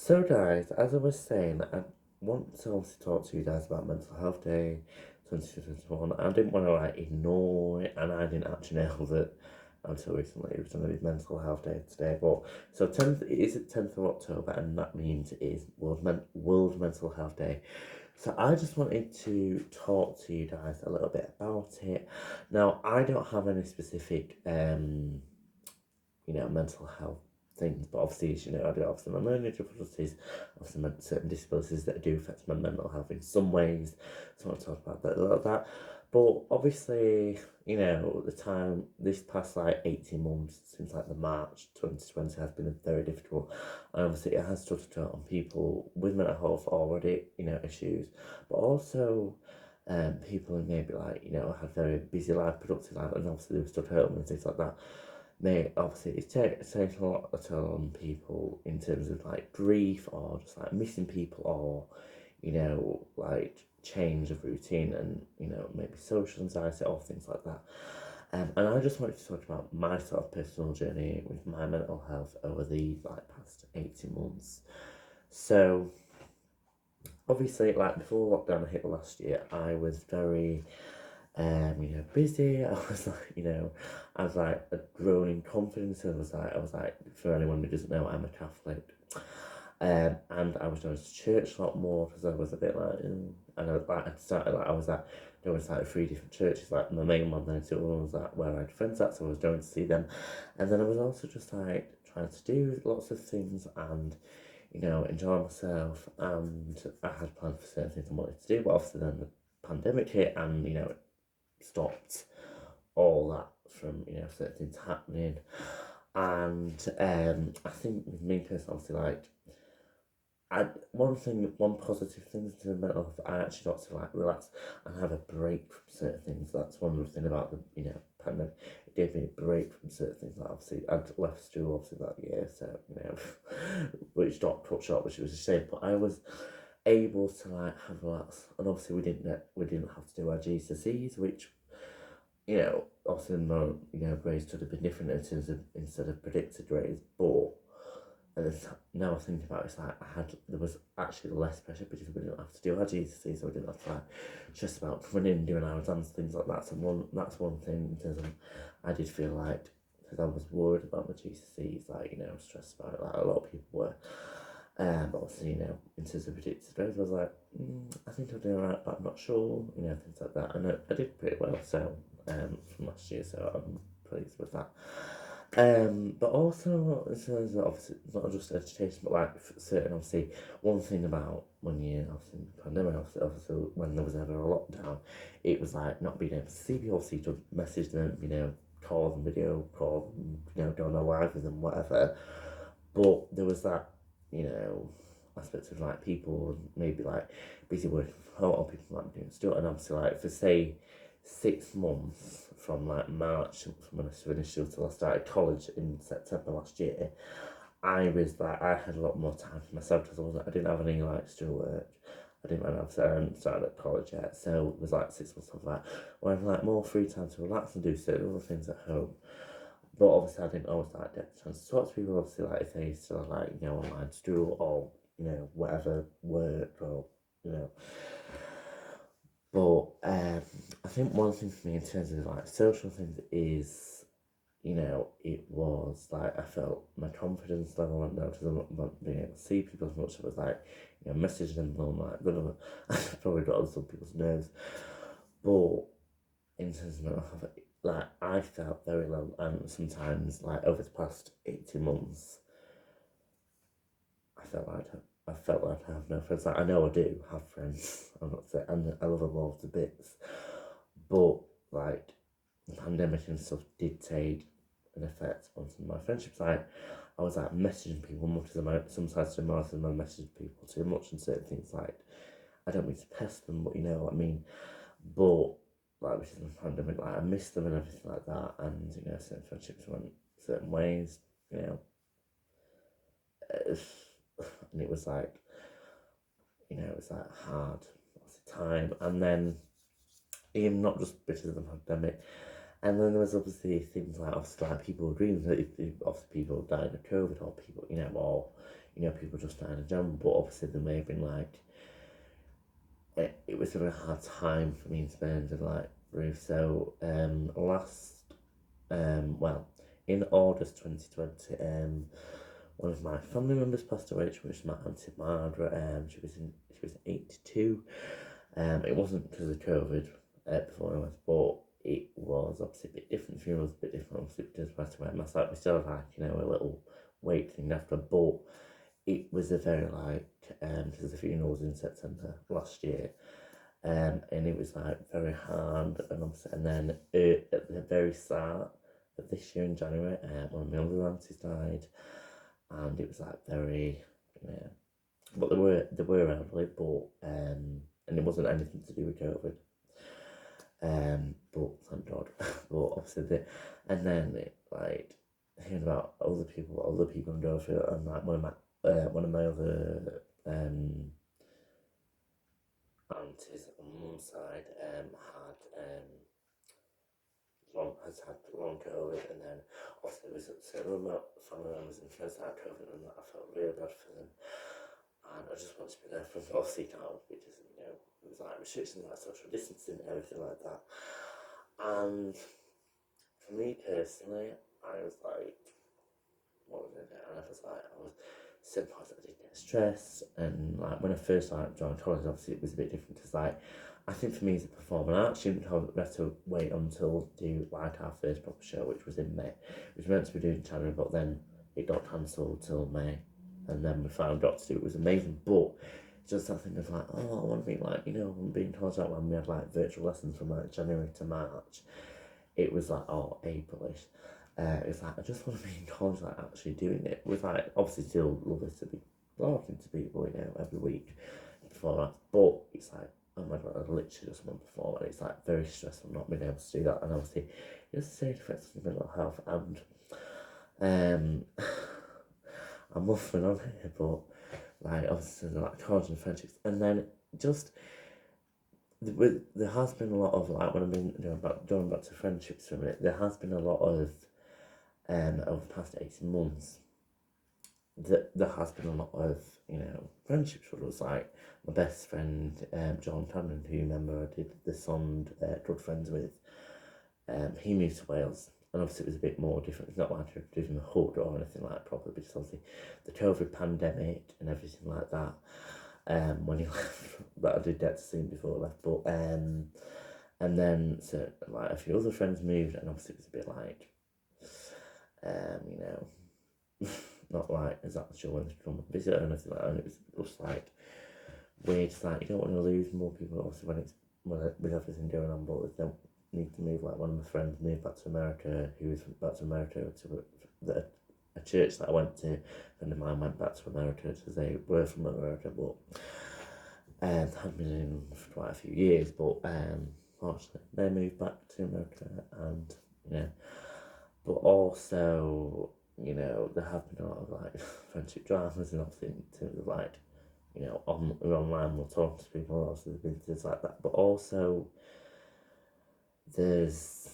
So guys, as I was saying, I want to obviously talk to you guys about Mental Health Day 2021. I didn't want to ignore it, and I didn't actually know that until recently it was going to be Mental Health Day today. But so 10th, it is it 10th of October, and that means it is World Mental Health Day. So I just wanted to talk to you guys a little bit about it. Now I don't have any specific mental health things, but obviously, as you know, I do have some learning difficulties, I have certain disabilities that do affect my mental health in some ways, so I want to talk about that a little bit. But obviously, this past 18 months since the March 2020 has been very difficult, and obviously it has touched on people with mental health already, issues, but also people who maybe had very busy life, productive life, and obviously they were stuck at home and things like that. Obviously it's taken a lot of toll on people in terms of grief or just missing people, or change of routine, and maybe social anxiety or things like that. And I just wanted to talk about my sort of personal journey with my mental health over the past 18 months. So obviously, before lockdown hit last year, I was very busy. I was I was a growing confidence. I was for anyone who doesn't know, I'm a Catholic. And I was going to church a lot more because I was a bit and I started I was doing three different churches, my main one, then two ones where I had friends at, so I was going to see them, and then I was also just trying to do lots of things and enjoy myself, and I had plans for certain things I wanted to do, but obviously then the pandemic hit, and it stopped all that from certain things happening. And I think with me personally, obviously, one positive thing to mental health, I actually got to relax and have a break from certain things. That's one of the things about the pandemic. It gave me a break from certain things. Obviously, I'd left school obviously that year, so which got cut short, which was a shame. But I was able to have relax, and obviously we didn't have to do our GCSEs, which obviously no grades could have been different in terms of instead of predicted grades, but now I think about it, there was actually less pressure because we didn't have to do our GCSEs, so we didn't have to stress about coming in, doing our exams, things like that. So that's one thing in terms of I did feel because I was worried about my GCSEs, stressed about it, a lot of people were. But obviously, in terms of predicted grades, I was I think I'll do alright, but I'm not sure, things like that. And I did pretty well, so from last year, so I'm pleased with that. But also, in terms of obviously not just education, but certain, obviously, one thing about when you obviously the pandemic, obviously when there was ever a lockdown, it was not being able to see people, so you could message them, call them, video call them, go on a live with them, whatever. But there was that, aspect of people maybe busy working from home, or people doing stuff, and obviously for say 6 months from March, from when I finished school till I started college in September last year, I had a lot more time for myself because I didn't have any school work. I hadn't started at college yet, so it was 6 months of that where I had more free time to relax and do certain other things at home. But obviously, I didn't always get the chance to talk to people. Obviously, if they still online school, or whatever work, or you know. But I think one thing for me in terms of social things is, it was I felt my confidence level went down because I'm not being able to see people as much. I was messaging them, and I'm probably got on some people's nerves. But in terms of mental health, I felt very low, and sometimes over the past 18 months, I felt like I have no friends. I know I do have friends. I'm not saying, and I love them all to bits, but the pandemic and stuff did take an effect on some of my friendships. I was messaging people much as sometimes to more than I messaged people too much, and certain things I don't mean to pest them, but you know what I mean. But which is the pandemic, I missed them and everything like that, and certain friendships went certain ways, you know, and it was it was hard lots of time, and then even not just because of the pandemic, and then there was obviously things obviously people agreeing that if obviously people died of COVID, or people or you know, people just died in general, but obviously there may have been like, it was a very hard time for me to spend in like Ruth. So well, in August 2020, one of my family members passed away, which was my auntie Margaret. She was 82. It wasn't because of COVID before I went, but it was obviously a bit different. The funeral was a bit different, obviously, because right away myself, we still had like, you know, a little wait thing after, but it was a very like, because the funeral was in September last year, and it was like very hard, and obviously, and then at the very start of this year in January, one of my other aunties died, and it was like very, yeah, but they were elderly, but and it wasn't anything to do with COVID. But thank God. But obviously and then like hearing about other people in Dover, and like one of my other aunties on mum's side has had long COVID, and then obviously there was certain family members and friends that had COVID, and I felt really bad for them, and I just wanted to be there for them. Obviously can't, because you know it was like restrictions like social distancing and everything like that. And for me personally, I was like, what was it? And I was like, I was sometimes I did get stressed, and like when I first like joined college, obviously it was a bit different, because like I think for me as a performer, I actually had to wait until do like our first proper show, which was in May, which was meant to be doing in January, but then it got cancelled till May, and then we found out to do it. It was amazing, but just that thing of like, oh, I want to be like, you know, I'm being told that when we had like virtual lessons from like January to March, it was like, oh, Aprilish. It's like, I just want to be in college, like actually doing it. With like, obviously still love it to be talking to people, you know, every week before that, but it's like, oh my God, I literally just want to perform, and it's like very stressful not being able to do that, and obviously it's a serious effects on your mental health, and I'm muffling on here, but like obviously like college and friendships, and then just there has been a lot of like, when I've been going back to friendships for a minute, there has been a lot of over the past 18 months, there has been a lot of, you know, friendships with us. Like my best friend John Cannon, who, remember, I did the song Good Friends with, he moved to Wales, and obviously it was a bit more different. It's not like I did in the hood or anything like that properly, because obviously the COVID pandemic and everything like that, when he left, but I did get to see him before I left, but and then so like a few other friends moved, and obviously it was a bit like, you know, not like exactly sure when to come and visit or anything like that, and it was just like weird. It's like you don't want to lose more people, obviously, when it's with everything going on, but they don't need to move. Like one of my friends moved back to America, who was back to America to a church that I went to. A friend of mine went back to America because they were from America, but had been in for quite a few years, but fortunately they moved back to America, and you know, but also, you know, there have been a lot of like friendship dramas, and obviously in terms of like, you know, online we'll talk to people, obviously there's been things like that, but also there's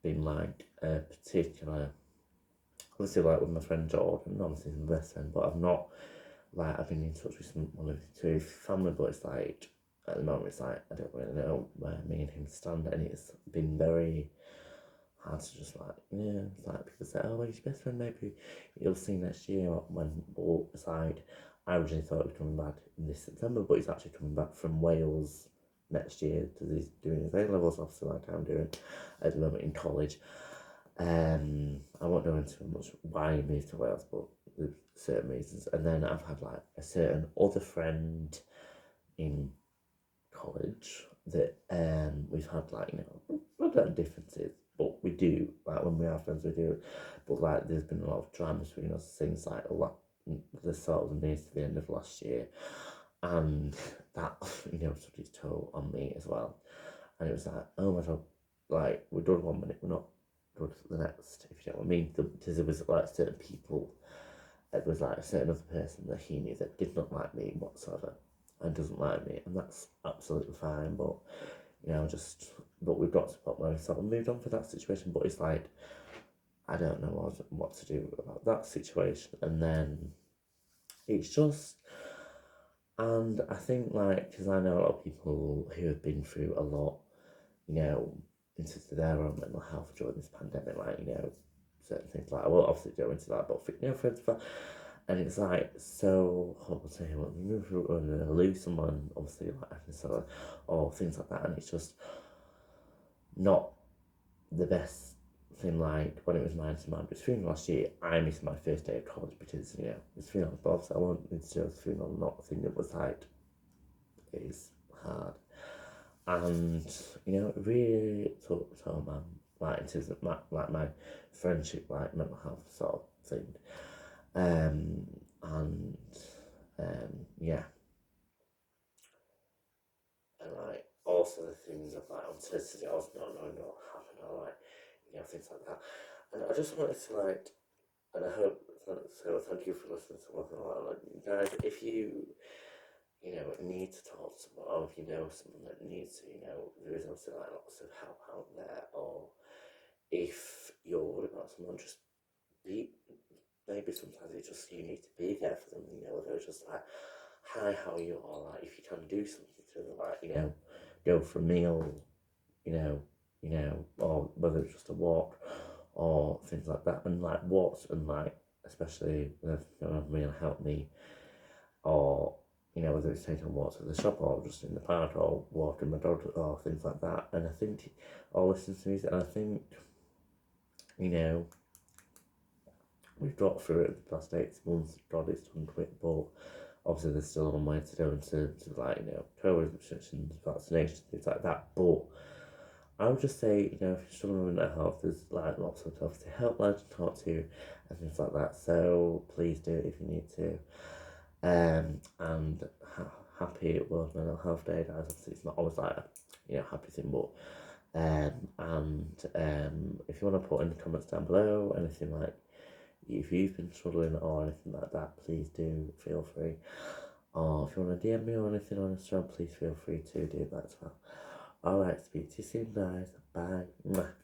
been like a particular, obviously like with my friend Jordan, obviously he's my best friend, but I've been in touch with one of his family, but it's like, at the moment it's like, I don't really know where me and him stand, and it's been very hard to just like, yeah, it's like people say, oh, well, he's your best friend, maybe you'll see next year, when, but it's like, I originally thought he was coming back in this September, but he's actually coming back from Wales next year, because he's doing his A-levels, obviously, like I'm doing at the moment in college. I won't go into much why he moved to Wales, but there's certain reasons. And then I've had like a certain other friend in college that we've had like, you know, we've got differences, but we do, like when we are friends we do, but like there's been a lot of drama between us, things like a lot, the sort of near to the end of last year, and that, you know, took its toll on me as well. And it was like, oh my God, like we're done 1 minute, we're not good for the next, if you know what I mean. Because there was like certain people, it was like a certain other person that he knew that did not like me whatsoever, and doesn't like me, and that's absolutely fine, but you know, but we've got to the point where we sort of moved on for that situation, but it's like, I don't know what to do about that situation. And then it's just, and I think like, because I know a lot of people who have been through a lot, you know, into their own mental health during this pandemic, like, you know, certain things like, I won't obviously go into that, but, you know, for instance, and it's like so horrible to hear when you lose someone, obviously, like, or things like that, and it's just not the best thing. Like when it was my aunt's funeral last year, I missed my first day of college because, you know, it's funeral, but obviously I wanted to do the funeral, not the thing that was like, it is hard. And, you know, it really talked to my, like, in terms of my friendship, like, mental health sort of thing. Um, and, yeah. And, like, also the things of, like, uncertainty, I was not knowing what happened, or, like, you know, things like that. And I just wanted to, like, and I hope, so thank you for listening to what I'm like, guys, if you, you know, need to talk to someone, or if you know someone that needs to, you know, there is also like lots of help out there, or if you're worried about someone, just be, maybe sometimes it's just you need to be there for them, you know, if it's just like, hi, how are you, or like, if you can do something to them, like, you know, go for a meal, you know, or whether it's just a walk, or things like that, and like walks, and like, especially if you know, really help me, or you know, whether it's taking walks at the shop or just in the park or walking my dog or things like that. And I think, or listening to music, and I think, you know, we've got through it the past 8 months. God, it's done quick, but obviously there's still a long way to go in terms of like, you know, COVID restrictions, vaccinations, things like that. But I would just say, you know, if you're struggling with mental health, there's like lots of obviously helplines to talk to and things like that. So please do it if you need to. And happy World Mental Health Day, guys. Obviously, it's not always like a, you know, happy thing, but if you want to put in the comments down below anything like, if you've been struggling or anything like that, please do feel free. Or if you want to DM me or anything on Instagram, please feel free to do that as well. Alright, speak to you soon, guys. Bye. Mwah.